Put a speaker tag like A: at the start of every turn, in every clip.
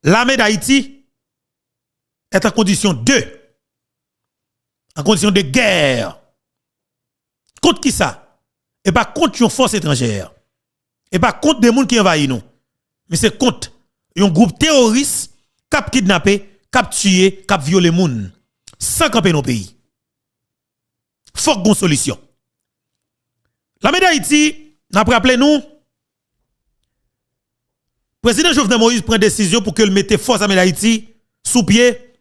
A: l'armée d'Haïti est en condition de guerre. Contre qui ça? Et pas contre une force étrangère. Et pas contre des gens qui envahissent nous. Mais c'est contre un groupe terroriste qui a kidnappé, qui a tué, qui a violé les gens. Sans camper nos pays. Faut qu'on solution. L'armée d'Haïti, n'a pas rappelé nous, président Jovenel Moïse prend décision pour que le mette force armée d'Haïti sous pied.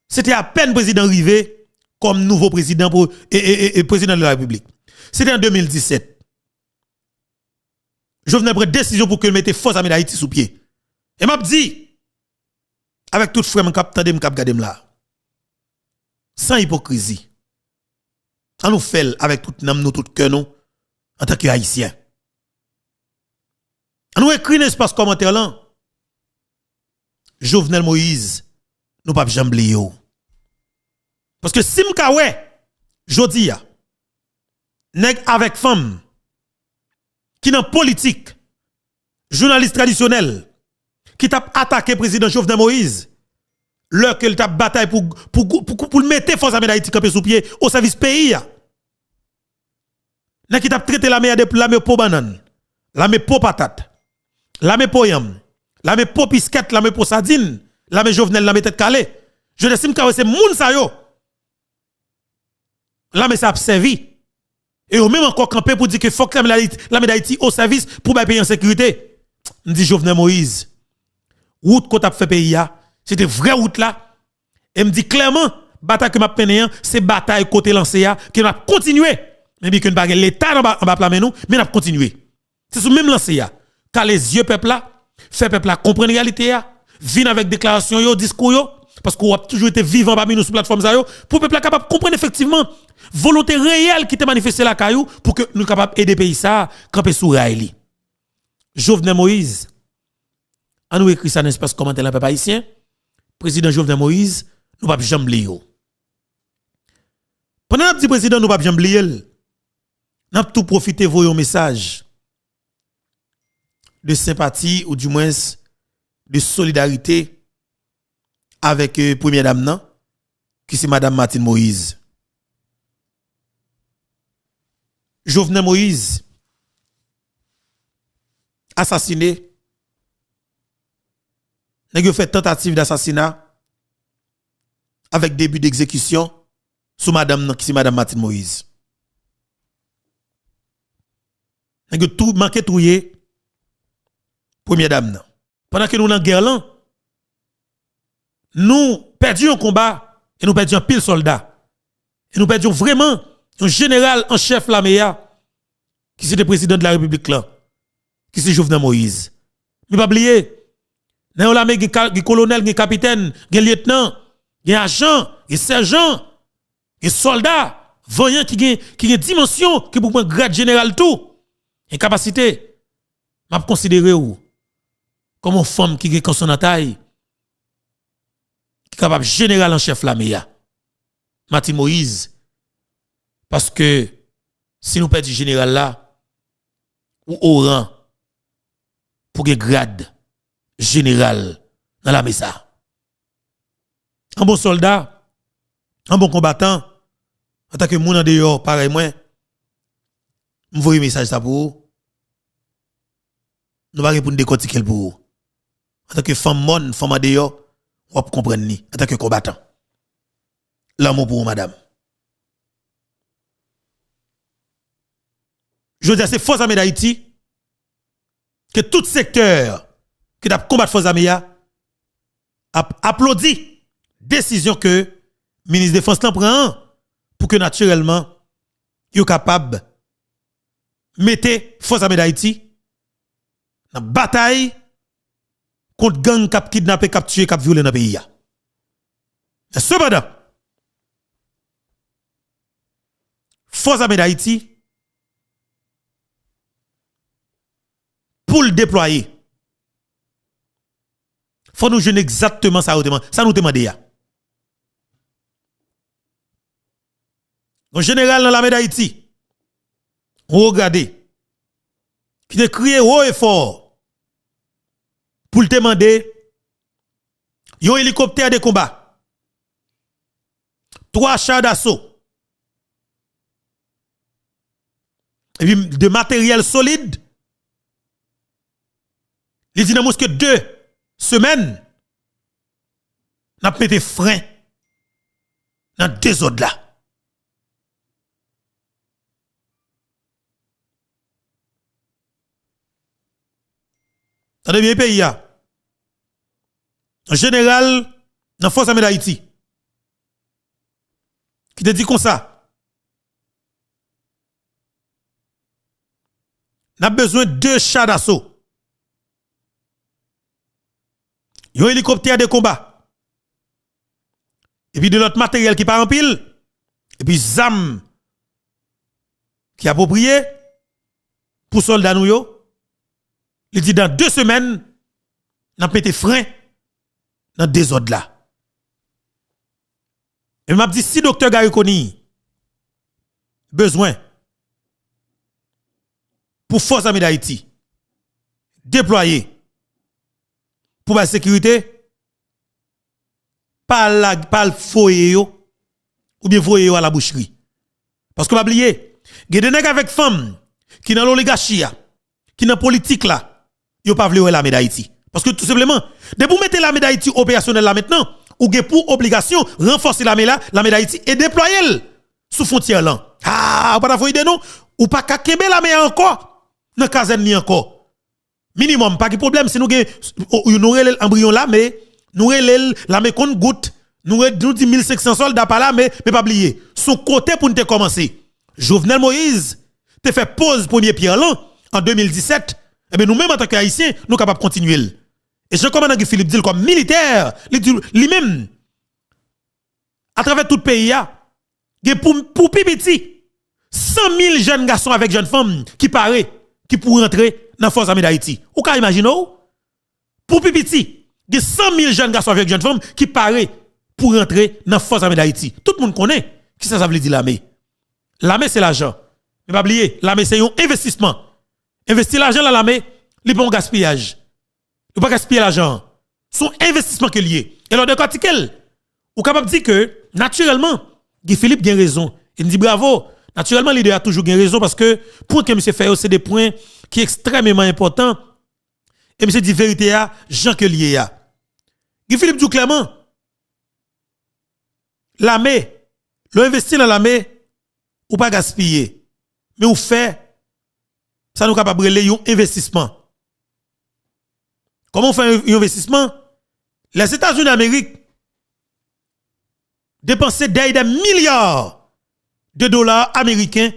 A: C'était à peine président arrivé comme nouveau président pour et président de la République. C'était en 2017. Jovenel prend décision pour que le mette force armée d'Haïti sous pied. Et m'a dit avec tout frère m'kap tande m'kap gade là. Sans hypocrisie. On nous fait avec tout nam nous tout cœur nous en tant que haïtien. On nous écrit dans l'espace commentaire là. Jovenel Moïse nous pas jamais yo. Parce que si m'ka ouais jodi ya nèg avec femme qui dans politique journaliste traditionnel qui t'a attaqué président Jovenel Moïse leur que t'a bataille pour le mettre force armée d'Haïti campé sous pied au service pays ya. Nèg qui t'a traité la l'armée pour banane, l'armée pour patate, l'armée pour yam, l'armée pour pisquette, l'armée pour sardine, l'armée Jovenel, l'armée tête calée. Je estime que c'est moun sa yo. L'armée ça a servi. Et au même encore campé pour dire que faut que l'armée d'Haïti au service pour payer en sécurité. On dit Jovenel Moïse, route qu'on t'a fait pays là, c'était vraie route là. Et me dit clairement, bataille que m'a pené c'est bataille côté lancé là qui m'a continuer. Mais bien que nous pas l'état en bas plamer nous, mais n'a continuer. C'est ce même lancé là. Car les yeux peuple là, fait peuple là comprendre réalité là, vinn avec déclaration yo, discours yo parce qu'on a toujours été vivant parmi nous sur plateforme ça yo pour peuple capable de comprendre effectivement volonté réelle qui te manifesté la caillou pour que nous capable aider pays ça camper sous rail. Jovenel Moïse on nous écrit ça dans l'espace commentaire là peuple haïtien. Président Jovenel Moïse nous pas jamais oublier. Pendant que dit président nous pas jamais oublier, n'a tout profiter voyer un message de sympathie ou du moins de solidarité avec première dame nan, qui c'est madame Martine Moïse. Jovenel Moïse assassiné, n'a fait tentative d'assassinat avec début d'exécution sous madame nan, qui c'est madame Martine Moïse. N'a tout manqué trouiller première dame nan. Pendant que nous dans guerre là, nous perdions un combat et nous perdions pile soldats. Et nous perdions vraiment un général en chef l'armée qui c'est le président de la République là, qui c'est Jovenel Moïse. Mais pas oublier, dans l'armée il y a colonel, il y a capitaine, il y a lieutenant, il y a agent, il y a sergent, il y a soldat, voyant qui a dimension qui pour prendre grade général tout. Et capacité, m'a considéré ou comme une femme qui est son taille, qui est capable général en chef l'armée. Martine Moïse. Parce que si nous perdons général là, ou au rang, pour que grade général dans l'armée ça. Un bon soldat, un bon combattant, en tant que moun en dehors, pareil moi, m'envoyer message ça pour vous. Nous pas pour décortiquer pour vous. En tant que femme mon, femme en dehors, on va comprendre ni en tant que combattant. L'amour pour vous, madame. Je veux dire, c'est force armée d'Haïti que tout secteur qui a combattu force armée a applaudi décision que le ministre de la Défense prend pour que naturellement, il est capable de mettre force armée d'Haïti dans la bataille contre gang qui kidnappé, qui tué, qui violé dans le pays. Cependant, force armée d'Haïti, pour le déployer, il faut nous jeûner exactement ça, ça nous demande. En général, dans l'armée d'Haïti, on regarde, qui te crié haut et fort pour le demander Yon hélicoptère de combat. 3 chars d'assaut. Et puis de matériel solide. Il dit dans que 2 semaines, n'a pas mis frein dans 2 autres là. Dans bien pays en général dans force armée d'Haïti qui te dit comme ça. N'a besoin de 2 chars d'assaut. Un hélicoptère de combat. Et puis de l'autre matériel qui part en pile. Et puis ZAM qui est approprié pour soldats nous yo. Il dit dans 2 semaines, n'a pété frein dans 2 autres là. Et m'a dit si docteur Gariconi besoin pour force armée d'Haïti déployer pour la sécurité pas le foyer yo ou bien foyer yo à la boucherie. Parce que pas oublier, il y a des nèg avec femmes qui dans l'oligarchie qui dans politique là yo pas vle l'armée d'Haïti parce que tout simplement de vous mettre l'armée d'Haïti opérationnelle là maintenant ou gen pour obligation renforcer l'armée d'Haïti et déployer sous frontière là. Ah, pas d'affaire idée non ou pas ka kembe l'armée encore dans caserne ni encore. Minimum pas de problème si nous nous embryon là mais nous l'armée compte goutte nous dit 1500 soldats par là mais pas oublier son côté pour nous commencer. Jovenel Moïse te fait pause premier pierre là en 2017. Eh bien, nous-mêmes, en tant qu'Haïtiens, nous sommes capables de continuer. Et je commande Philippe dit comme militaire, lui-même, à travers tout le pays, il y a pour pipiti, 100 000 jeunes garçons avec jeunes femmes qui paraissent, qui pourraient rentrer dans la force armée d'Haïti. Vous pouvez imaginer, pour pipiti, il y a 100 000 jeunes garçons avec jeunes femmes qui paraissent pour rentrer dans la force armée d'Haïti. Tout le monde connaît qui ça veut dire l'armée. L'armée, c'est l'argent. Mais pas oublier, l'armée, c'est un investissement. Investir l'argent dans l'armée, il pas un gaspillage. Il pas gaspiller l'argent. Son investissement qui est lié. Et lors de l'article, ou capable de dire que naturellement, Guy Philippe a raison. Il dit bravo. Naturellement, l'idée a toujours raison parce que pour que monsieur fait c'est des points qui sont extrêmement importants. Et monsieur dit vérité à Jean que lié a. Guy Philippe dit clairement l'armée, l'investir dans l'armée ou pas gaspiller. Mais ou fait ça nous capable de un investissement. Comment on fait un investissement? Les États-Unis d'Amérique dépensent des milliards de dollars américains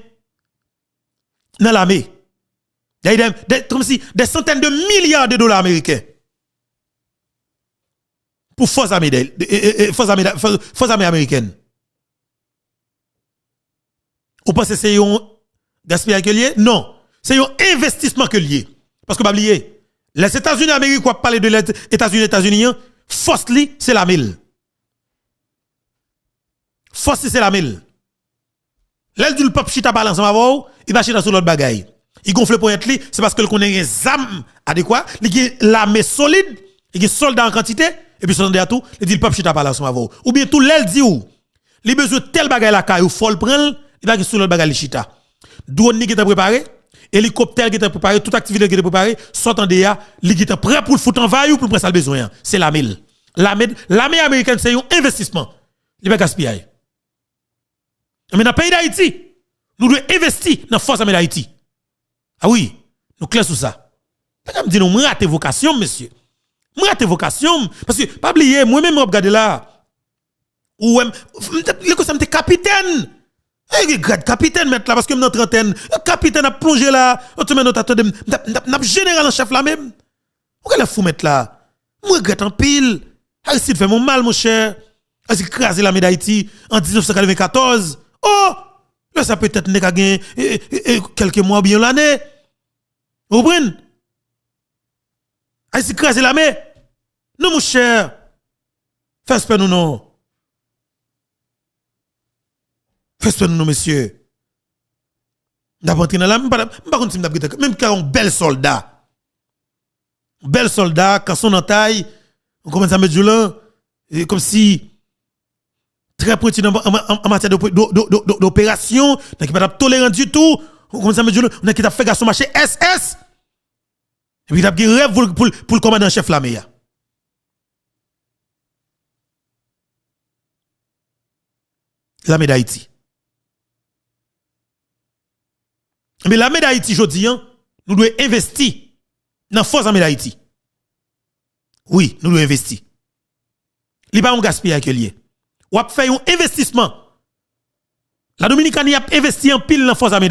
A: dans l'armée. Des centaines de milliards de dollars américains pour force armée américaine. Vous pensez que c'est un gaspillage que lié? Non. C'est un investissement que lié. Parce que, pas oublier, les États-Unis d'Amérique, quoi parler de les États-Unis, force li, c'est la mille. Force c'est la mille. L'aile du peuple chita balance ma voix, il va chita sur l'autre bagaille. Il gonfle pour être li, c'est parce que le connaît des armes adéquates, il a l'armée solide, il a des soldats en quantité, et puis son à tout, il dit le peuple chita balance ma voix. Ou bien tout l'aile dit où, il besoin tel bagaille la caille ou faut le prendre, il va sur l'autre bagaille chita. Drone qui est préparé, hélicoptère qui est préparé, toute activité qui est préparée, sortant de là, qui est prêt pour le foutre en vaille ou pour le prendre besoin. C'est la mille. L'armée américaine, c'est un investissement. Il va gaspiller. Mais dans le pays d'Haïti, nous devons investir dans la force armée d'Haïti. Ah oui, nous clair sur ça. Pas me dire nous rater vocation, monsieur. Rater vocation parce que pas oublier moi-même regarder là ou le ça me capitaine. Grade capitaine mettre là parce que dans trentaine, capitaine a plongé là, tu mets notre attendre n'a général en chef là même. Pourquoi la fou mettre là? Moi regrette en pile. Aristide fait mon mal mon cher. Aristide crasé la médaille d'Haïti en 1994. Oh, là ça peut être n'est qu'à gagner quelques mois bien l'année. Vous comprenez? Aristide crasé la main. Non mon cher. Fais nous non. Fais-nous, nous, monsieur. D'abord, dans la même quand un bel soldat. Bel soldat, quand son en taille, on commence à mettre du lin, comme si très pointu en matière d'opération, qui n'est pas tolérant du tout. Comme ça, on a qui t'a fait garçon marché SS. Et puis, il a un rêve pour le commandant chef l'armée. L'armée d'Haïti. Mais l'armée d'Haïti, je dis, nous devons investir dans la force armée d'Haïti. Oui, nous devons investir. Il n'y a pas un gaspillage qui est lié. On a fait un investissement. La Dominicanie a investi en pile dans la force armée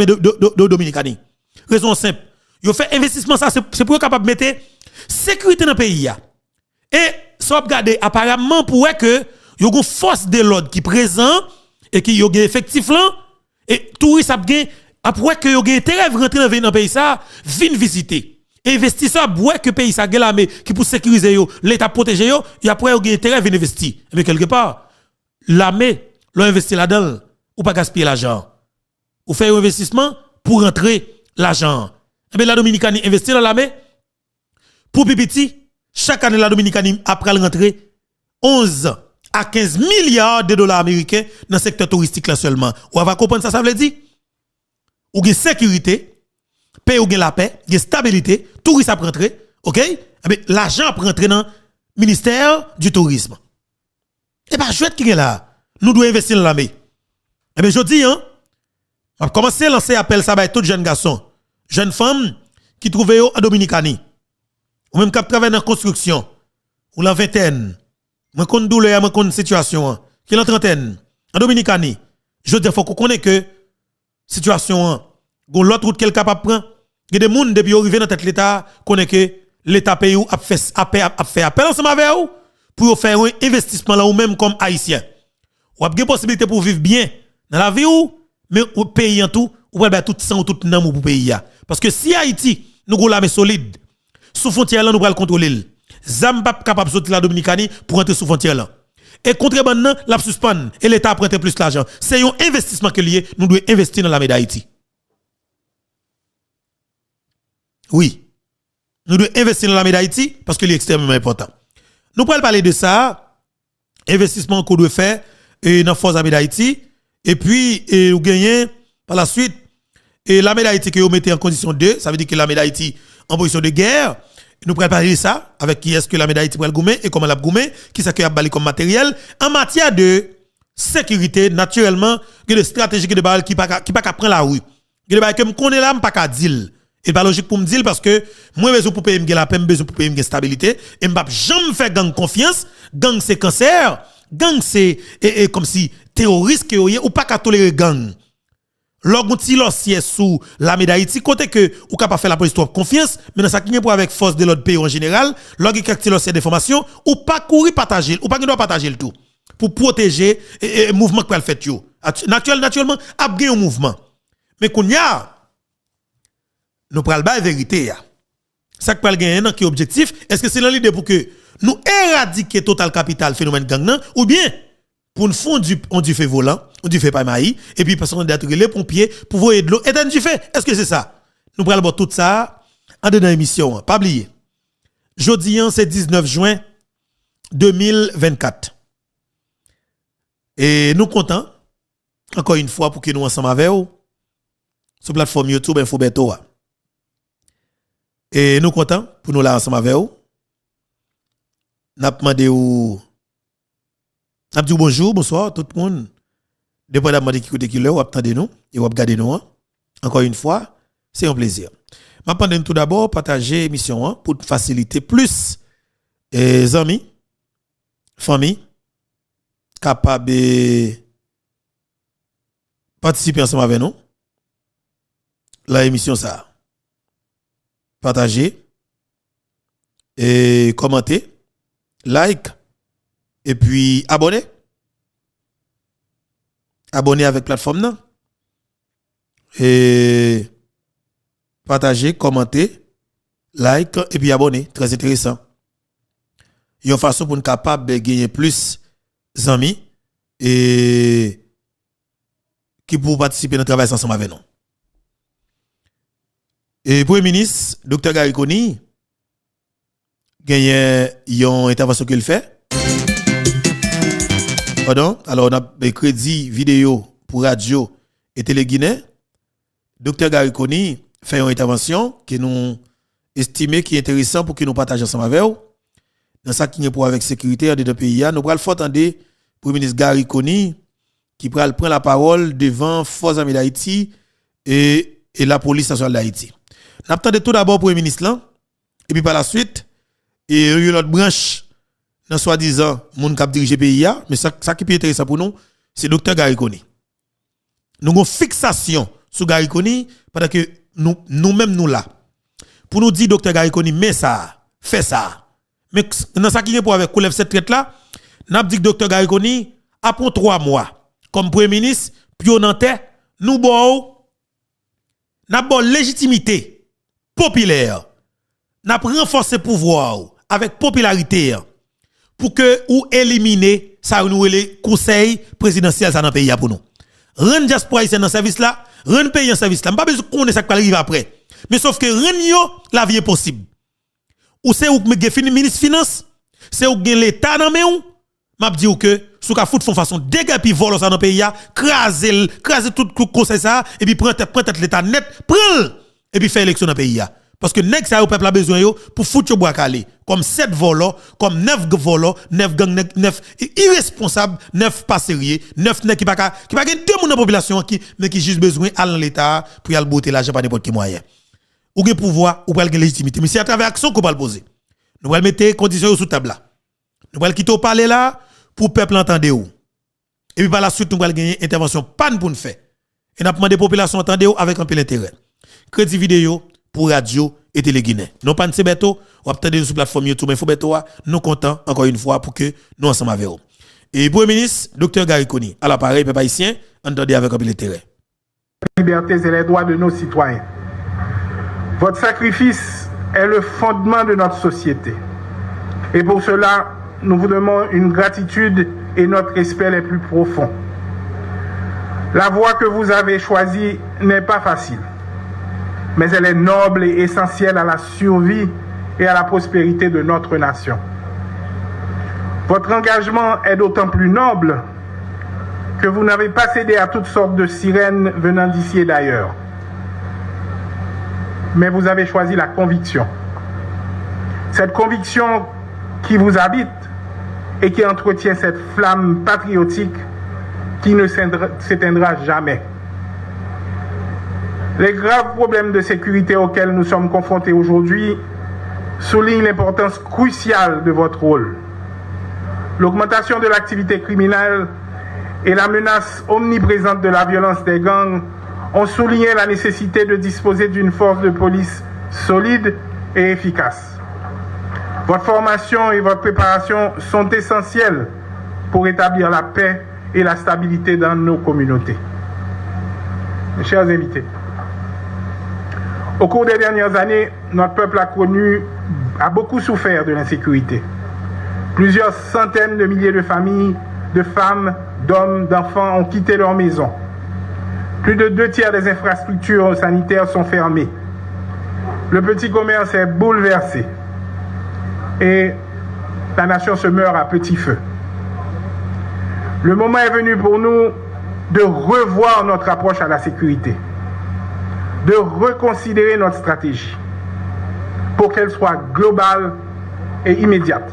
A: de Dominicanie. Raison simple. Ils ont fait investissement, ça, c'est pour être capable de mettre sécurité dans le pays. Et ça, regardez, apparemment, pour que il y a une force de l'ordre qui est présente et qui y a un effectif là, et touristes après que y a un intérêt de rentrer dans le pays, ça, viennent visiter. Investisseurs, après que le pays ça, l'armée qui pour sécuriser l'État protéger et après y a un intérêt de investir. Mais quelque part, l'armée, l'ont investi là-dedans, ou pas gaspiller l'argent. Ou faire un investissement pour rentrer l'argent. Mais la Dominicanie investit dans l'armée pour Pipiti. Chaque année, la Dominicanie, après rentrer 11 à 15 milliards de dollars américains dans le secteur touristique là seulement. Ou va comprendre ça, ça veut dire? Ou gain sécurité, paix ou gain la paix, gain stabilité, touristes à rentrer, ok? Mais l'argent à rentrer dans le ministère du tourisme. Et pas chouette qui est là. Nous devons investir dans l'armée. Eh bien, je dis, on va commencer à lancer appel ça à tout jeunes garçons, jeunes femmes qui trouvent en Dominicanie. Ou même qui travaillent dans la construction, ou la vingtaine, moi connais douleur, moi connais situation, qui est la trentaine, en Dominicanie. Je dis, il faut qu'on connaisse que situation, l'autre route qu'elle est capable de prendre. Il y a des gens depuis arriver dans tête l'État, connaît que l'État pays a fait appel ensemble avec vous pour faire un investissement là ou même comme haïtien. Ou avez possibilité pour vivre bien dans la vie ou mais au pays en tout, ou pas tout sang ou tout nam pour pays. Parce que si Haïti nous avons l'armée solide, sous frontière là nous pourrons le contrôler. Zam pas capable de sortir la Dominicanie pour entrer sous frontière là. Et contrebande nan la suspend et l'État prête plus l'argent. C'est un investissement que lié, nous devons investir dans l'armée d'Haïti. Oui. Nous devons investir dans l'armée d'Haïti parce que c'est extrêmement important. Nous pourrons parler de ça, investissement qu'on doit faire dans la force armée d'Haïti et puis nous gagner par la suite et l'armée d'Haïti que vous mettez en condition 2, ça veut dire que l'armée d'Haïti en position de guerre. Nous pourrons parler de ça avec qui est-ce que l'armée d'Haïti pourrait le gommer et comment la gommer, qui est-ce qu'il a bali comme matériel en matière de sécurité naturellement, que de stratégie que de balle qui pas prendre la rue. Que de balle que me connaît là, pas qu'à dire. Et pas logique pour me dire parce que moi besoin pour payer la paix, besoin pour payer la stabilité et m'pas jamais faire gang confiance, gang c'est cancer, gang c'est comme si terroriste que ou pas qu'à tolérer gang. Lorsqu'on tire sous l'armée d'Haïti, côté que ou capable faire la police trop confiance, mais dans ça qui est pour avec force de l'autre pays en général, lorsqu'on tire d'informations, ou pas courir partager, ou pas doit partager le tout pour protéger le mouvement que fait yo. Naturellement, a bien un mouvement. Mais qu'on y a nous pral ba vérité ya. Ça pral gagner qui objectif, est-ce que c'est l'idée pour que nous éradiquer total capital phénomène gang nan ou bien pour nous fond du fait volant, on du fait pas maï et puis parce qu'on d'être les pompiers pour voyer de l'eau et dans du fait. Est-ce que c'est ça? Nous pral voir tout ça en dedans émission, pas oublier. Jeudi c'est 19 juin 2024. Et nous comptons encore une fois pour que nous ensemble avec vous sur plateforme YouTube Infobeto. Et nous comptons pour nous là ensemble avec vous. N'a demandé ou n'a dit bonjour, bonsoir tout le monde. Depuis n'a demandé qui écoute qui l'heure, attendez nous et vous regardez nous. Encore une fois, c'est un plaisir. M'attendez tout d'abord partager l'émission pour faciliter plus les amis, famille capables de participer ensemble avec nous. La émission ça. Partagez et commentez, like et puis abonnez. Abonnez avec plateforme non. Et partagez, commentez, like et puis abonnez, très intéressant. Il y a une façon pour nous capable de gagner plus d'amis et qui pour participer dans le travail ensemble avec nous. Et Premier ministre, Dr. Gariconi, gagne une intervention qu'il fait Pardon? Alors, on a des crédits vidéo pour radio et télé Guinée. Docteur Gariconi fait une intervention qui nous estimé qui est intéressant pour que nous partagions ensemble avec vous. Dans ça qui est pour avec sécurité des deux pays, nous allons faire entendre le Premier ministre Gariconi qui prend la parole devant Forces armées d'Haïti et la police nationale d'Haïti. Nous attendons tout d'abord le Premier ministre là, et puis par la suite, et il y a une autre branche, dans soi-disant, moun kap dirige pays, mais ça qui est intéressant pour nous, c'est Dr Gariconi. Nous avons une fixation sur Gariconi, parce que nous-mêmes nous là. Pour nous dire, Dr Gariconi, mais ça, fait ça. Mais dans ça qui est pour avec Koulef cette traite là, nous avons dit que Dr Gariconi, après 3 mois, comme Premier ministre, puis on entend, nous avons légitimité populaire, nous avons renforcé le pouvoir avec popularité pour que ou éliminer ça nous les conseils présidentiels dans le pays pour nous. Rendre diaspora ici dans service là, rendre pays en service là, pas besoin qu'on ait ça qui va arriver après. Mais sauf que rendre la vie est possible. Ou c'est ou que ministre finance, c'est ou gen l'état dans main ou m'a dit que sous ka fout font façon dégâts puis voler ça dans pays a, craser tout conseil ça et puis prendre tête l'état net, prend et puis faire élection dans pays a. Parce que nèg ça au peuple a besoin yo pour foutre yo bois calé comme 7 volants, comme 9 volants, 9 gang 9 irresponsables, 9 pas sérieux, 9 nèg qui pas gen deux moun dans population mais qui juste besoin aller dans l'état pour y aller botter l'argent par n'importe quel moyen. Ou gen pouvoir ou pral gen légitimité mais c'est à travers action qu'on va le poser. Nous allons mettre conditions sous table là. Nous allons quitter parler là pour peuple entendre ou. Et puis par la suite nous allons gagner intervention panne pour nous faire. Et nous demandé population entendre ou avec un peu d'intérêt. Crédit vidéo pour radio et télé Guinée. Non pas c'est beto, ou attendre sur plateforme YouTube Info Beto, nous comptons encore une fois pour que nous ensemble avec vous. Et Premier ministre Dr Gariconi à l'appareil peuple haïtien, entendez avec un peu d'intérêt.
B: Les libertés et les droits de nos citoyens. Votre sacrifice est le fondement de notre société. Et pour cela, nous vous demandons une gratitude et notre respect les plus profonds. La voie que vous avez choisie n'est pas facile, mais elle est noble et essentielle à la survie et à la prospérité de notre nation. Votre engagement est d'autant plus noble que vous n'avez pas cédé à toutes sortes de sirènes venant d'ici et d'ailleurs. Mais vous avez choisi la conviction. Cette conviction qui vous habite et qui entretient cette flamme patriotique qui ne s'éteindra jamais. Les graves problèmes de sécurité auxquels nous sommes confrontés aujourd'hui soulignent l'importance cruciale de votre rôle. L'augmentation de l'activité criminelle et la menace omniprésente de la violence des gangs ont souligné la nécessité de disposer d'une force de police solide et efficace. Votre formation et votre préparation sont essentielles pour établir la paix et la stabilité dans nos communautés. Mes chers invités, au cours des dernières années, notre peuple a beaucoup souffert de l'insécurité. Plusieurs centaines de milliers de familles, de femmes, d'hommes, d'enfants ont quitté leur maison. Plus de 2/3 des infrastructures sanitaires sont fermées. Le petit commerce est bouleversé. Et la nation se meurt à petit feu. Le moment est venu pour nous de revoir notre approche à la sécurité, de reconsidérer notre stratégie pour qu'elle soit globale et immédiate.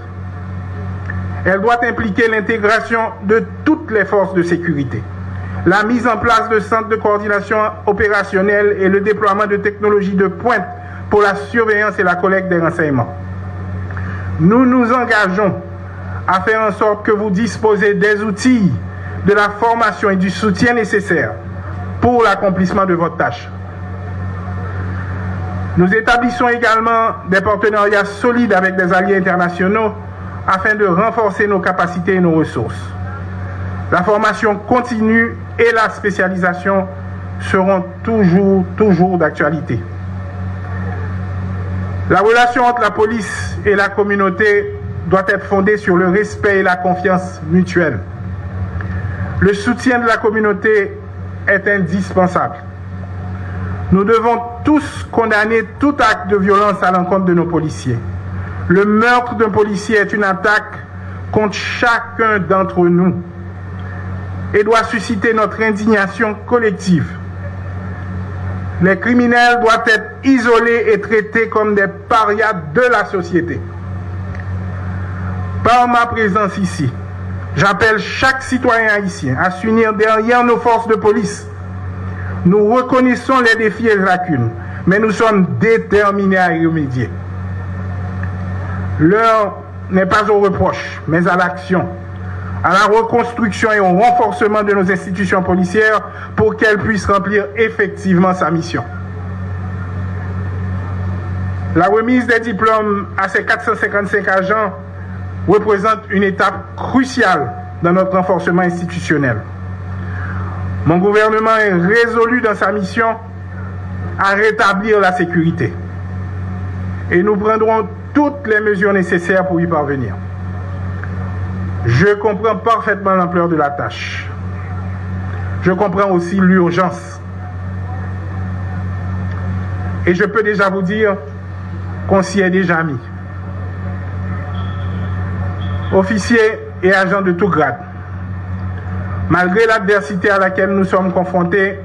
B: Elle doit impliquer l'intégration de toutes les forces de sécurité, la mise en place de centres de coordination opérationnelle et le déploiement de technologies de pointe pour la surveillance et la collecte des renseignements. Nous nous engageons à faire en sorte que vous disposez des outils, de la formation et du soutien nécessaires pour l'accomplissement de votre tâche. Nous établissons également des partenariats solides avec des alliés internationaux afin de renforcer nos capacités et nos ressources. La formation continue et la spécialisation seront toujours d'actualité. La relation entre la police et la communauté doit être fondée sur le respect et la confiance mutuelle. Le soutien de la communauté est indispensable. Nous devons tous condamner tout acte de violence à l'encontre de nos policiers. Le meurtre d'un policier est une attaque contre chacun d'entre nous. et doit susciter notre indignation collective. Les criminels doivent être isolés et traités comme des parias de la société. Par ma présence ici, j'appelle chaque citoyen haïtien à s'unir derrière nos forces de police. Nous reconnaissons les défis et les lacunes, mais nous sommes déterminés à y remédier. L'heure n'est pas aux reproches, mais à l'action, à la reconstruction et au renforcement de nos institutions policières pour qu'elles puissent remplir effectivement sa mission. La remise des diplômes à ces 455 agents représente une étape cruciale dans notre renforcement institutionnel. Mon gouvernement est résolu dans sa mission à rétablir la sécurité et nous prendrons toutes les mesures nécessaires pour y parvenir. Je comprends parfaitement l'ampleur de la tâche. Je comprends aussi l'urgence. Et je peux déjà vous dire qu'on s'y est déjà mis. Officiers et agents de tout grade, malgré l'adversité à laquelle nous sommes confrontés,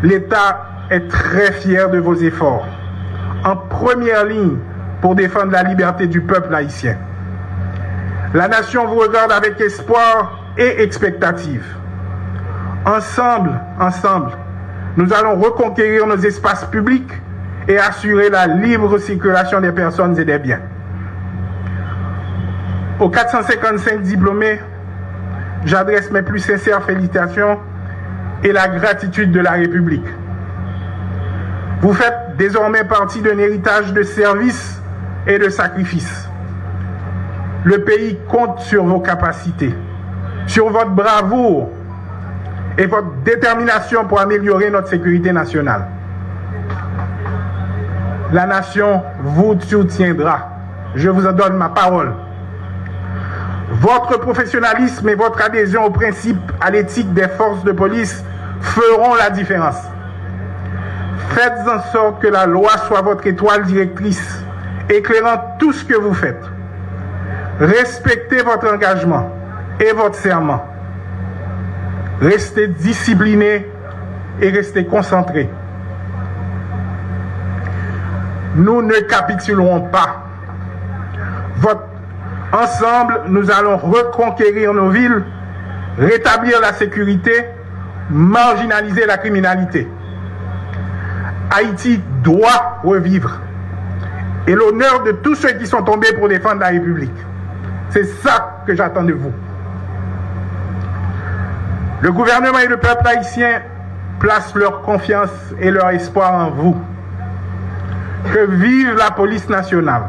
B: l'État est très fier de vos efforts, en première ligne pour défendre la liberté du peuple haïtien. La nation vous regarde avec espoir et expectative. Ensemble, nous allons reconquérir nos espaces publics et assurer la libre circulation des personnes et des biens. Aux 455 diplômés, j'adresse mes plus sincères félicitations et la gratitude de la République. Vous faites désormais partie d'un héritage de services et de sacrifices. Le pays compte sur vos capacités, sur votre bravoure et votre détermination pour améliorer notre sécurité nationale. La nation vous soutiendra. Je vous en donne ma parole. Votre professionnalisme et votre adhésion aux principes, à l'éthique des forces de police feront la différence. Faites en sorte que la loi soit votre étoile directrice, éclairant tout ce que vous faites. Respectez votre engagement et votre serment. Restez disciplinés et restez concentrés. Nous ne capitulerons pas. Ensemble, nous allons reconquérir nos villes, rétablir la sécurité, marginaliser la criminalité. Haïti doit revivre. Et l'honneur de tous ceux qui sont tombés pour défendre la République. C'est ça que j'attends de vous. Le gouvernement et le peuple haïtien placent leur confiance et leur espoir en vous. Que vive la police nationale,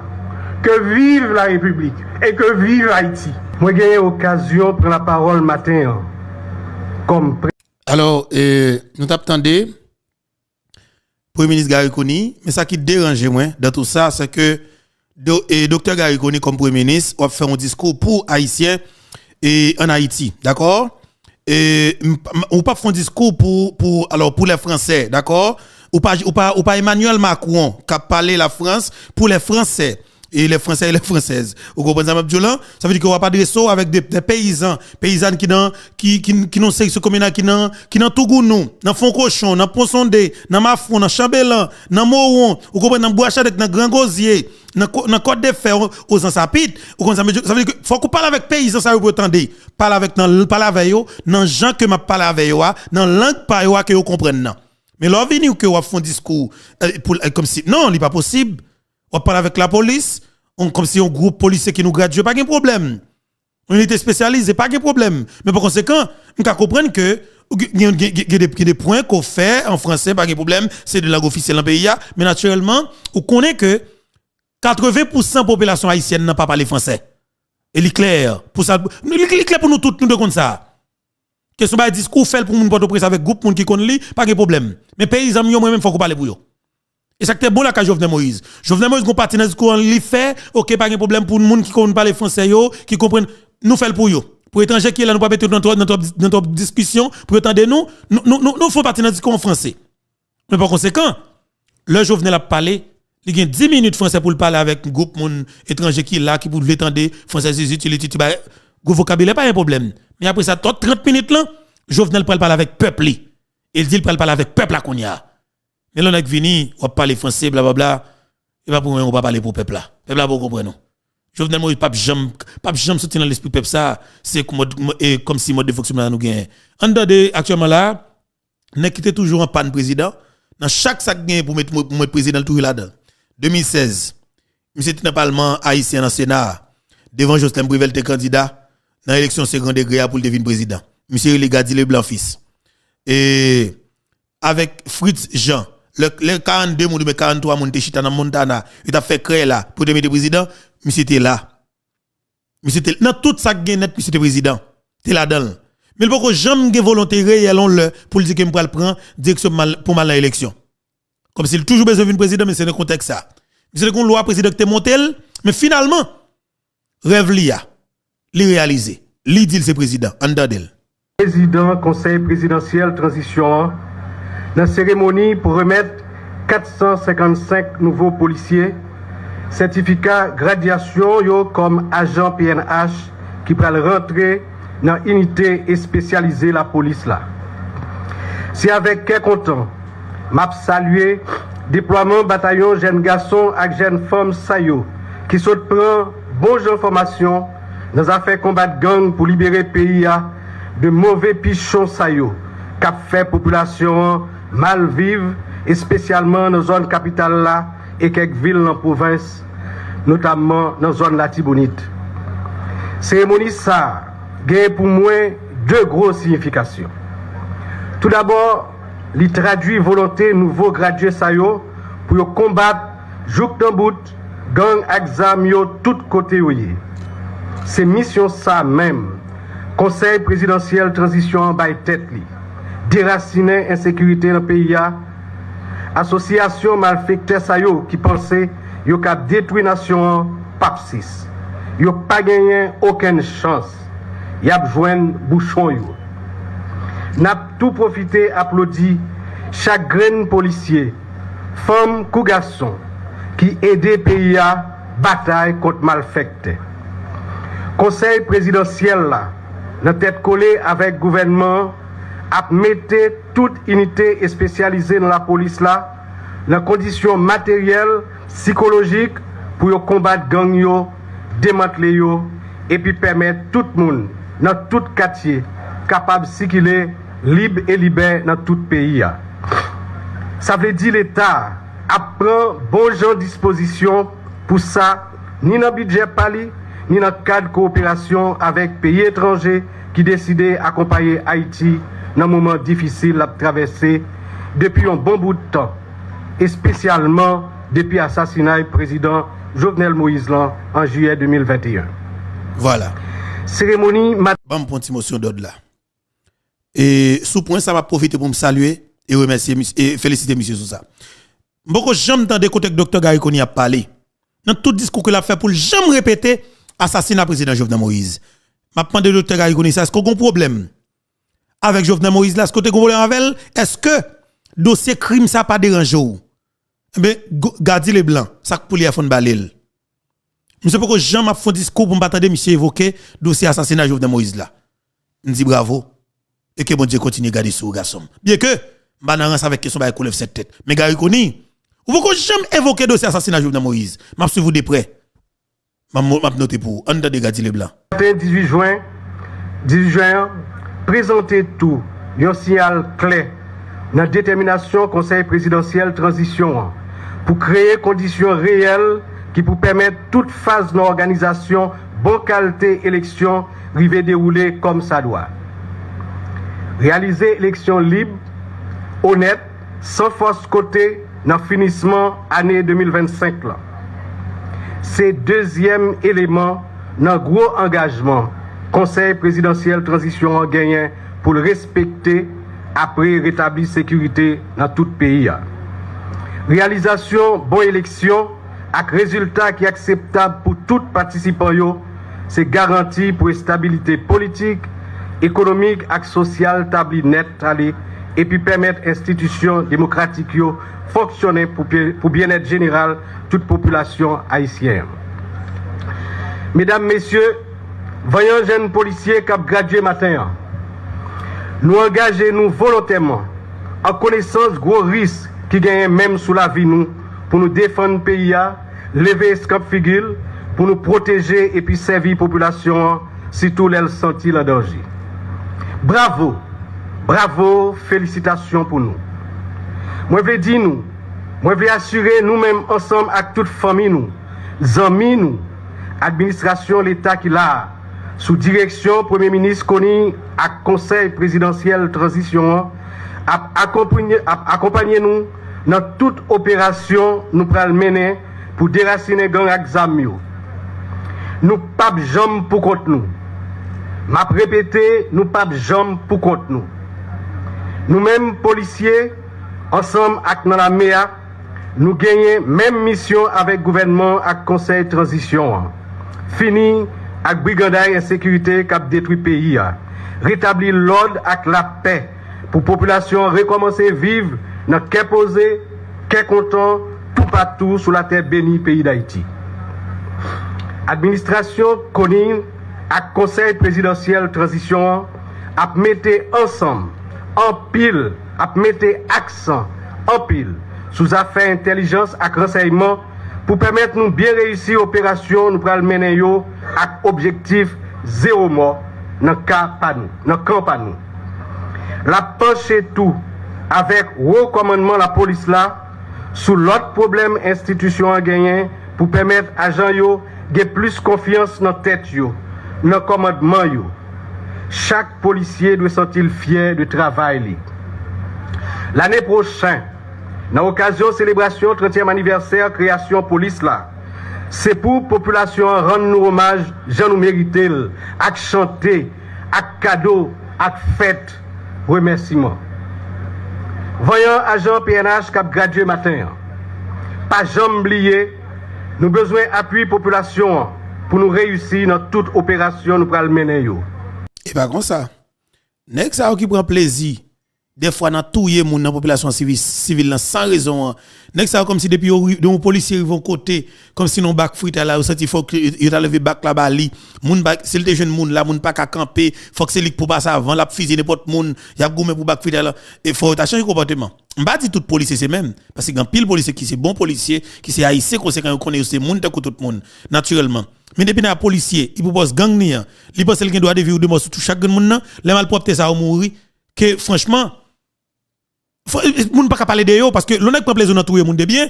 B: que vive la République et que vive Haïti.
C: Moi, j'ai eu l'occasion de prendre la parole matin comme.
A: Alors, nous t'attendons, Premier ministre Garikoni, mais ça qui dérange moi dans tout ça, c'est que Dr Garikoni, comme Premier ministre, a fait un discours pour Haïtiens et en Haïti, d'accord? Et on pas faire un discours pour les Français, d'accord? Ou pas Emmanuel Macron qui a parlé la France pour les Français. Et les Français et les Françaises. Vous comprenez ça, Mabdjoulan? Ça veut dire qu'on va pas de réseau avec des paysannes qui n'ont sexe communal, qui n'ont tout goût nous, dans fond cochon, dans Ponsondé, dans Mafron, dans Chambellan, dans Moron, vous comprenez, dans Boischadet, dans Grand Gosier, dans Côte des Fers, aux Ansapit. Vous comprenez ça, veut dire qu'il faut qu'on parle avec paysans, ça vous entendez. Parle avec eux, dans gens que m'a parlé avec eux, dans langue par eux que vous comprenez. Mais là, venir que vous font un discours, comme si, non, il n'est pas possible. On parle avec la police, comme si un groupe policier qui nous gradue, pas de problème. On était spécialisé, pas de problème. Mais par conséquent, on peut comprendre que il y a des points qu'on fait en français, pas de problème, c'est de la langue officielle dans le pays. Mais naturellement, on connaît que 80% de la population haïtienne n'a pas parlé français. Et il est clair. Pour ça, il est clair pour nous tous, nous de comme ça. Question de discours fait pour nous porter avec groupe qui connaît, pas de problème. Mais pays amis, moi-même, faut qu'on parle pour eux. Et ça c'est bon là que Jovenel Moïse. Jovenel Moïse qu'on partit dans discours li fait, OK, pas de problème pour monde qui connaît parler français yo, qui comprennent nous fait pour yo. Pour étranger qui là nous pas mettre dans notre discussion, pour entendre nous faut partir dans discours en français. Mais par conséquent, le Jovenel a parlé, il y a 10 minutes français pour parler avec un groupe monde étranger qui là qui pour l'étendre français utilité vocabulaire pas un problème. Mais après ça, 30 minutes là, Jovenel parle avec peuple. Il dit il parle avec peuple à Kounia. Mais là, on est venu, on va parler français, blablabla. Et pas pour moi, on va parler pour peuple là. Peuple là, vous comprenez. Jovenel Moïse, pas jamais sorti dans l'esprit peuple ça. C'est comme si mode de fonctionnement nous gagne. En dehors actuellement là, n'est quitté toujours en panne président. Dans chaque sac gagne pour mettre président tout là-dedans. 2016, monsieur était dans le Parlement haïtien dans le Sénat. Devant Jocelyn Brivel était candidat dans l'élection second degré pour devenir président. Monsieur il Gadi le blanc fils. Et avec Fritz Jean, le 42 moun mais 43 moun te chita dans Montana, il a fait créer là pour devenir président, monsieur était là. Monsieur était dans tout ça gagne net monsieur était président. T'es là-dedans. Mais il faut que jamais de volonté réelle pour dire que me prendre direction pour mal l'élection. Comme s'il toujours besoin d'un président mais c'est dans le contexte ça. C'est une loi président qui monté mais finalement rêve l'IA, li réalisé, li dit c'est président en dadel.
C: Président Conseil présidentiel transition dans la cérémonie pour remettre 455 nouveaux policiers certificat graduation yo comme agent PNH qui va rentrer dans l'unité spécialisée la police là. C'est avec quel content m'a salué déploiement bataillon jeunes garçons et jeunes femmes sayo qui saute prend bonne information dans affaire combat de gang pour libérer le pays de mauvais pichons sayo qui fait population mal vivre et spécialement dans la zone capitale là et quelques villes dans la province notamment dans la zone Latibonite. Cérémonie ça gagne pour moi deux grosses significations. Tout d'abord, il traduit volonté nouveau gradué sayo pour combattre jouk dans bout gang exam yo tout côté ouye. C'est mission ça même. Conseil présidentiel transition en bail tête li. Déraciner insécurité dans le pays association malfecteur sayo qui pensait yo cap détruire nation pap 6. Yo pas gagné aucune chance. Y a joindre bouchon yo. N'a tout profité applaudi chaque grain policier, femme ou garçon qui aidait pays à bataille contre malfecteur. Conseil présidentiel là, la tête collée avec gouvernement a metté toute unité spécialisée dans la police là, dans conditions matérielles, psychologiques pour combattre gang yo, démanteler yo et puis permettre tout le monde dans tout quartier capable de circuler libre et libère dans tout pays. Ça veut dire l'État apprend bon genre de disposition pour ça, ni dans le budget pali, ni dans le cadre de coopération avec pays étrangers qui décident d'accompagner Haïti dans un moment difficile à traverser depuis un bon bout de temps, et spécialement depuis l'assassinat du président Jovenel Moïse en juillet 2021.
A: Voilà.
C: Cérémonie...
A: Bon, pour une motion d'ordre là. Et sous point, ça va profiter pour me saluer et remercier et féliciter monsieur sur ça. Beaucoup j'aime dans des côtés que docteur Gariconi a parlé. Dans tout discours qu'il a fait pour jamais répéter assassinat président Jovenel Moïse. M'a demandé docteur Gariconi ça, est-ce qu'on a un problème avec Jovenel Moïse là, est-ce qu'on a un problème avec elle? Est-ce que dossier crime ça pas dérangé ou? Eh bien, gardez les blancs, ça pour lui a fond balel. Monsieur pourquoi jamais fait un discours pour m'attendre monsieur évoquer dossier assassinat Jovenel Moïse là. On dit bravo. Et que bon Dieu continue à garder sur garçon. Bien que, je avec question va couler cette tête. Mais Gariconi, vous ne pouvez jamais évoquer dossier assassinat Jovenel Moïse. Je suis vous de près. Je vais noter pour en de garder les blancs.
C: 18 juin, présenter tout, un signal clair dans la détermination Conseil présidentiel transition pour créer conditions réelles qui pour permettre toute phase de l'organisation, bonne qualité élection, river dérouler comme ça doit. Réaliser élection libre, honnête, sans force côté dans le finissement année 2025 là. C'est deuxième élément dans le gros engagement Conseil présidentiel transition en gagnant pour le respecter après rétablir sécurité dans tout le pays. Réalisation bonne élection avec résultat qui est acceptable pour tout participant, c'est garanti pour une stabilité politique, économique et sociale tabli net et puis permettre institutions démocratiques fonctionner pour bien-être général toute population haïtienne. Mesdames, Messieurs, Voyons jeunes policiers qui ont gradué matin. Nous engageons volontairement en connaissance gros risques qui gagnent même sous la vie nous pour nous défendre le pays, lever escape figure pour nous protéger et puis servir la population si tout les sentit en danger. Bravo, bravo, félicitations pour nous. Moi je veux dire nous, moi je veux assurer nous-mêmes ensemble avec toute famille nous, amis nous, administration l'État qui l'a sous direction Premier ministre Kony et Conseil présidentiel transition accompagner nous dans toute opération nous pral mener pour déraciner gang ak zam yo. Nous pas jambe pour contre nous. M'a répété, nous pas jambe pour contre nous. Nous-mêmes policiers ensemble avec dans la MEA, nous gagnons même mission avec gouvernement et conseil de transition. Fini avec brigandaille et sécurité qui a détruit le pays. Rétablir l'ordre avec la paix pour la population recommencer à vivre dans quai posé, quai content, tout partout sur la terre bénie pays d'Haïti. Administration Kony et conseil présidentiel transition a mettre ensemble en pile, a mettre accent en pile sous affaires intelligence et renseignement pour permettre nous bien réussir l'opération nous pral mener yo avec objectif zéro mort dans camp pas nous. La pencher tout avec haut commandement la police là sous l'autre problème institution a gagné pour permettre agents yo de plus confiance dans tête yo, dans commandement yo. Chaque policier doit sentir fier de travail. L'année prochaine, dans l'occasion célébration 30e anniversaire création police là, c'est pour population rendre nous hommage, j'en nous mérité, avec chanter, avec cadeau, avec fête, remerciement. Voyons agent PNH qui a gradué matin. Pas jamais oublier, nous besoin d'appui population pour nous réussir dans toute opération nous pral mener yo.
A: Et pas comme ça. Nèg ça qui prend plaisir des fois dans touyer moun dans population civile sans raison. Nèg ça comme si depuis de policiers vont côté comme si non bac fruit là, senti faut que il a levé bac là bali. Moun bac s'il te jeune moun là moun pas qu'à camper, faut que c'est lui pour passer avant la fusil n'importe moun, y a goumé pour bac fruit là et faut changer comportement. M'pa dit tout policier c'est même parce que grand pile policier qui c'est bon policier, qui c'est haïtien conséquent connaît c'est moun tant que tout monde naturellement. Mais depuis un policier, il propose gang ni, il pense qu'il doit vivre de mort sur chaque monde, les malpropres ça mourir que franchement moun pas parler de yo parce que l'on a prend plaisir dans touyer monde de bien,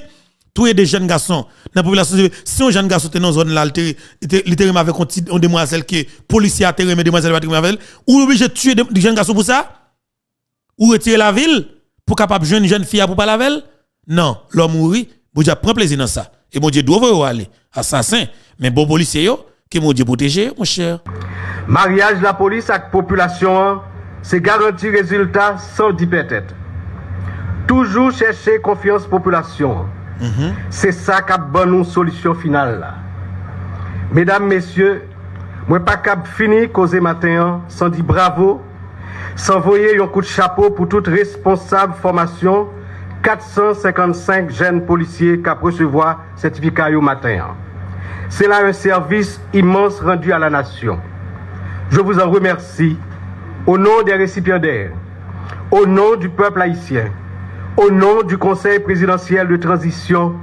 A: touyer des jeunes garçons dans la population si un jeune garçon dans zone là littéralement avec une demoiselle qui policier a terré mais demoiselle pas avec ou obligé de tuer des jeunes garçons pour ça ou retirer la ville pour capable jeune fille pour pas la ville non l'homme mourir bon Dieu prend plaisir dans ça et bon Dieu doit aller assassin mais bon policier yo que mon Dieu protéger mon cher
C: mariage la police avec population c'est garantir résultat sans dire peut-être. Toujours chercher confiance population. C'est ça qui a bonne nous solution finale là. Mesdames, messieurs, moi pas cap fini causer matin sans dire bravo, sans envoyer un coup de chapeau pour toute responsable formation 455 jeunes policiers qui recevoir certificat au matin. C'est là un service immense rendu à la nation. Je vous en remercie au nom des récipiendaires, au nom du peuple haïtien. Au nom du Conseil présidentiel de transition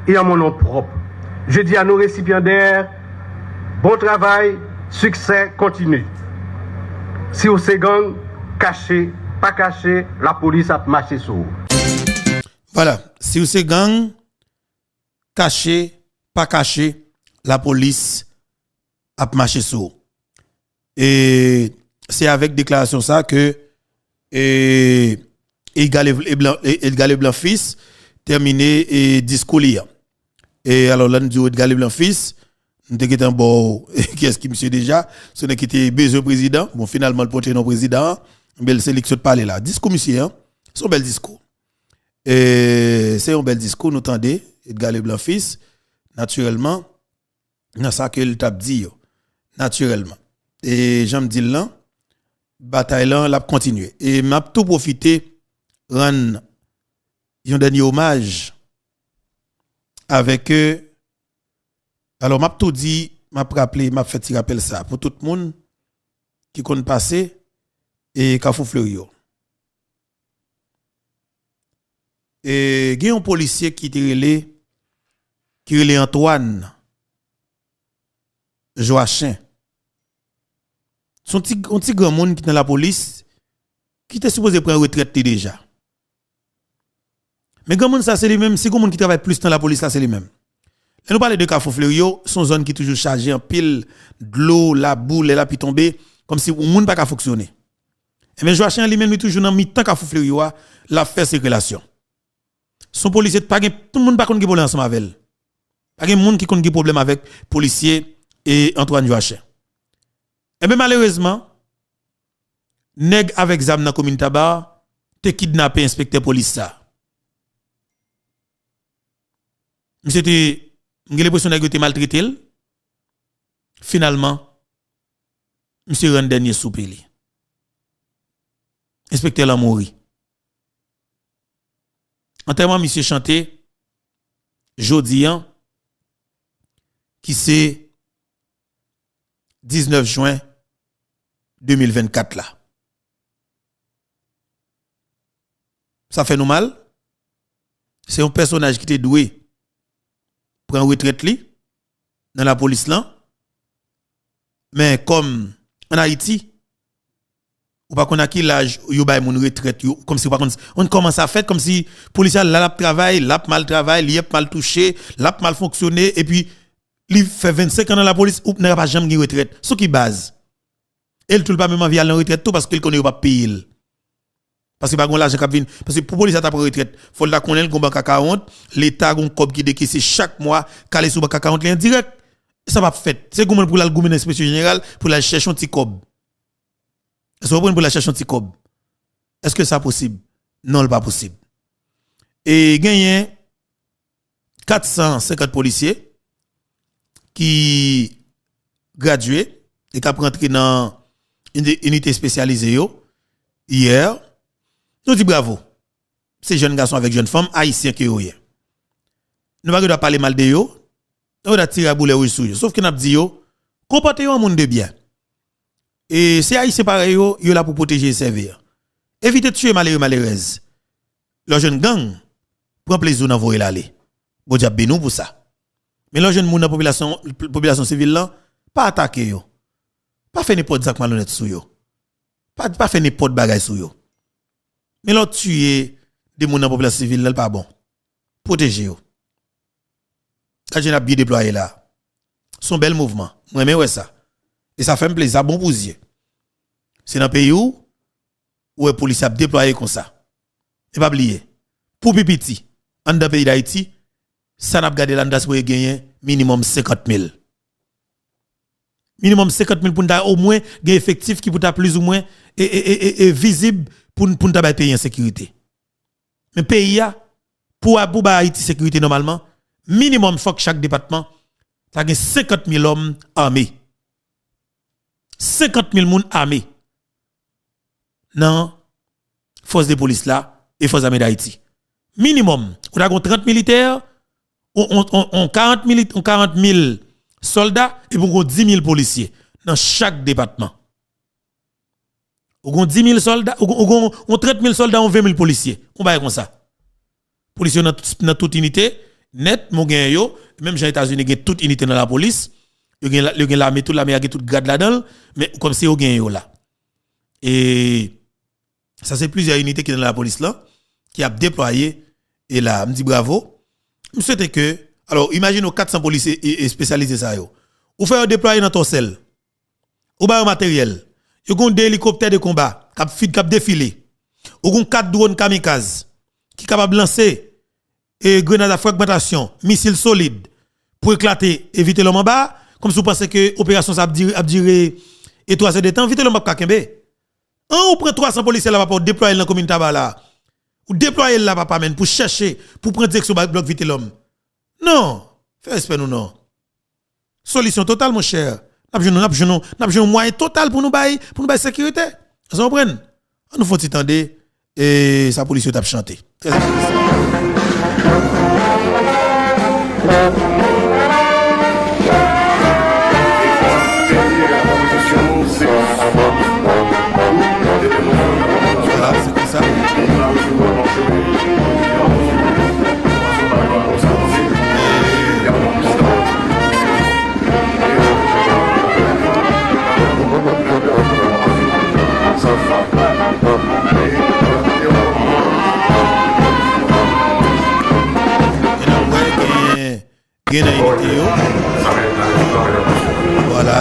C: et en mon nom propre, je dis à nos récipiendaires, bon travail, succès continu. Si vous êtes gang, caché, pas caché, la police a marché sur vous.
A: Voilà, si vous êtes gang, caché, pas caché, la police a marché sur vous. Et c'est avec déclaration ça que Edgar Blanc fils terminé et discours là. Et alors là nous dit Edgar Blanc fils nous était un bon qui est-ce qui monsieur déjà ce n'est qui était besoin président bon finalement le porter non président belle sélection de parler là discours monsieur hein son bel discours et c'est un bel discours nous tendez Edgar Blanc fils naturellement dans ça que il t'a dit naturellement et j'aime dire là bataille là l'a continuer et m'a tout profiter rendre un dernier hommage avec alors m'a tout dit m'a rappelé, m'a fait petit rappel ça pour tout le monde qui compte passer et Kafou Fleurio. Et il y a un policier qui est Antoine Joachim. Son petit grand monde qui est dans la police qui était supposé prendre retraite déjà. Mais grand monde ça c'est les mêmes, c'est grand monde qui travaille plus dans la police ça c'est les mêmes. Et nous parlons de Kafou Fleurio, son zone qui est toujours chargée en pile de l'eau, la boule et la puis tomber comme si le monde pas ka fonctionner. Et mais Joachim lui-même toujours dans mi-temps Kafou Fleurio la fait circulation. Son policier pas tout le monde pas connait problème ensemble avec elle. Pas de monde qui connait problème avec policier et Antoine Joachim. Et bien malheureusement nèg avec zam dans commune Tabar te kidnappé inspecteur police ça. Monsieur te j'ai l'impression nèg te maltraité. Finalement monsieur rend dernier souper li. Inspecteur l'a mouri. Enterrement monsieur chanté jodian qui c'est 19 juin 2024 là. Ça fait nous mal. C'est un personnage qui était doué prend retraite li dans la police là. Mais comme en Haïti ou pas qu'on a qui l'âge yo bay moun retraite comme si on commence à faire comme si policier là travail, là mal travail, li mal touché, là mal fonctionné et puis il fait 25 ans dans la police ou n'a pas jamais retraite. Ce qui base. Elle tout pas même envie aller en retraite tout parce qu'il connaît pas payer. Parce que pas gon l'argent qui vient parce que pour police ta retraite, faut la connaître gon banque 40, l'état gon cob qui décaisse chaque mois calé sous banque 40 lien direct. Ça va fait. C'est comment pour la gouverneur inspection générale pour la chercher un petit cob. Est-ce que pour la chercher un petit cob? Est-ce que ça possible? Non, pas possible. Et gagné 450 policiers qui gradué et qui rentré dans une unité spécialisée hier. Nous dit bravo. Ces jeunes garçons avec jeunes femmes haïtiens qui hier. Nous pas parler mal de yo. On a tiré à boulet rouge sur eux. Sauf que nous avons dit, comportez-vous un monde de bien. Et c'est haïtien pareil, yo là pour protéger et servir. Évitez de tuer malheureuse. Le jeune gang prend plaisir dans voyer l'aller. Bon diable bénou pour ça. Mais le jeune monde dans population civile là, pas attaquer yo. Pas faire n'importe quoi malhonnête sur yo. Pas faire n'importe bagaille sur yo. Mais l'autre tuer des monde dans population civile là pas bon. Protéger yo. Quand je n'ai bien déployé là, son bel mouvement. Moi, mais ouais ça. Et ça fait un plaisir, bon pousier. C'est dans un pays où les policiers a déployé comme ça. Et pas oublier. Pour Pipiti, en dans le pays d'Haïti, ça n'a pas gardé l'andas pour gagner minimum 50 000. Minimum 50 000 pour nous au moins gagner effectif qui pour plus ou moins et visible pour nous payer en sécurité. Mais pays pour Haïti sécurité normalement, minimum faut que chaque département ait 50 000 hommes armés. 50 000 moun armés. Non, force de police là et force armée d'Haïti. Minimum. On a 30 militaires, on 40 000 soldats et on 10 000 policiers dans chaque département. On 10 000 soldats, on 30 000 soldats, on 20 000 policiers. On va comme ça. Policiers dans toute unité. Net, mon gain yo, même aux États-Unis, il y a toute unité dans la police, il y a l'armée, toute l'armée, il y a toute garde là-dedans, mais comme si yo gain yo là. Et ça, c'est plusieurs unités qui sont dans la police là, qui a déployé, et là, me dit bravo. Je souhaite que, alors, imagine 400 policiers spécialisés ça yo. Ou faire déployer dans ton sel, ou ba matériel, yo gon des hélicoptères de combat, cap défilé, ou gon 4 drones kamikaze, qui capable lancer et grenade à fragmentation, missile solide pour éclater, éviter l'homme en bas, comme si vous pensez que l'opération ça a duré et 3 heures de temps, éviter l'homme en bas kakembe. On prend 300 policiers là pour déployer dans la commune Tabar là. Ou déployer là papa men pour chercher pour prendre direction bloc vite l'homme. Non, fais respect nous non. Solution totale mon cher. N'a besoin moyen total pour nous bailler sécurité. Vous comprenez? On nous faut attendre et sa police t'a chanté. Très intéressant.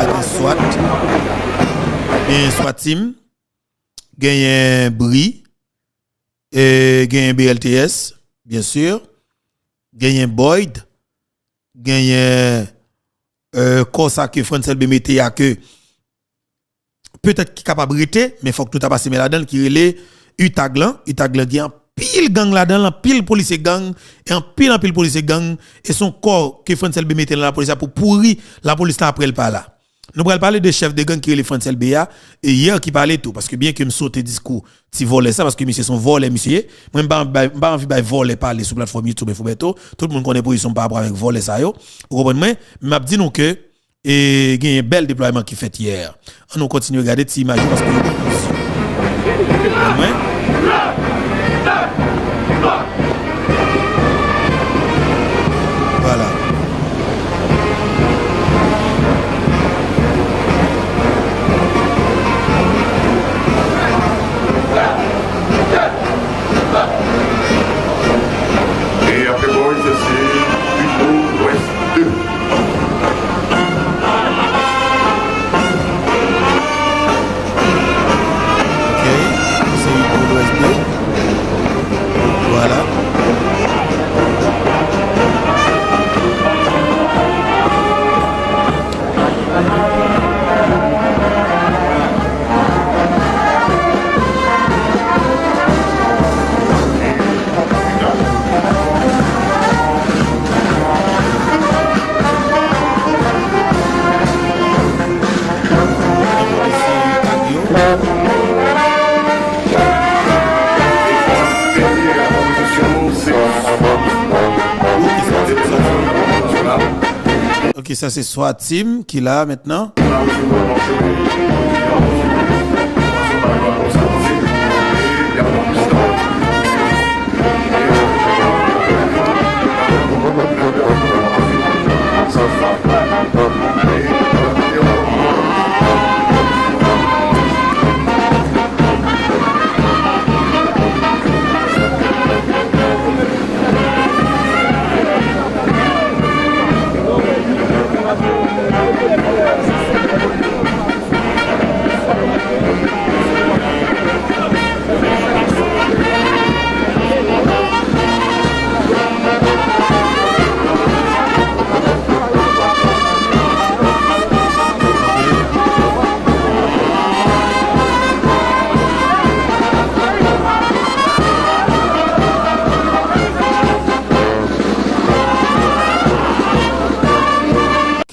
A: là, il y a SWAT, il y a SWAT team, il y a BRI, il y a BLTS, bien sûr, il y a Boyd, il y a Corsa que Francel Bemete a que peut-être qui capable de mais faut que tout a passé là-dedans qui relait Utaglan qui a pile gang là-dedans, pile policier gang et en pile policier gang et son corps que Francel B mettait dans la police pour pourrir la police là après le pas là. Nous allons parler de chef de gang qui est le Francel BA et hier qui parlait tout parce que bien que me saute discours si voler ça parce que monsieur son volé monsieur moi pas envie de voler parler sur plateforme YouTube et Fobeto tout le monde connaît position par rapport avec voler ça yo vous comprenez mais m'a dit nous que et il y a un bel déploiement qui fait hier on continue à regarder cette image parce que voilà.
D: Et après Boys, c'est plutôt Ouest 2.
A: Ok, c'est plutôt Ouest 2. Voilà. Ok, ça c'est SWAT team qui l'a maintenant.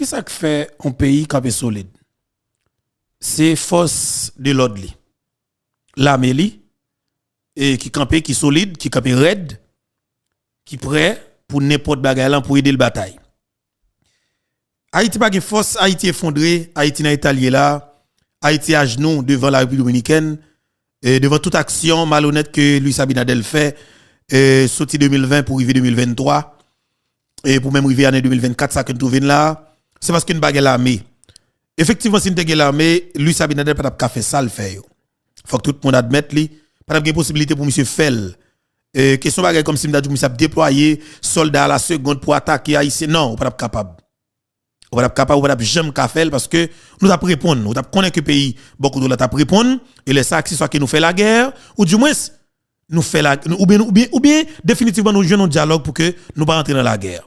A: Ça qui fait un pays campé solide. C'est force de l'ordre. L'armée et qui campé qui solide, qui campé raide, qui prêt pour n'importe bagaille pour aider le bataille. Haïti pas de force, Haïti effondré, Haïti dans Italie là, Haïti à genoux devant la République dominicaine et devant toute action malhonnête que Luis Abinadel fait sorti 2020 pour arriver 2023 et pour même arriver année 2024 ça que nous trouvons là. C'est parce qu'une bague l'armée. Effectivement, si nous avons l'armée, Luis Abinader n'a pas fait ça le faire. Il faut que tout le monde admette, pas de possibilité pour M. Fell. Question bague comme si nous avons déployé soldats à la seconde pour attaquer Haïtien. Non, on n'est pas capable. On n'est pas capable, on n'est pas jamais faire parce que nous avons répondre. Nous avons connaître que le pays, beaucoup de l'autre répondre. Et les sacs, soit que nous fait la guerre, ou du moins, nous fait la ou bien définitivement nous jouons un dialogue pour que nous ne pas rentrer dans la guerre.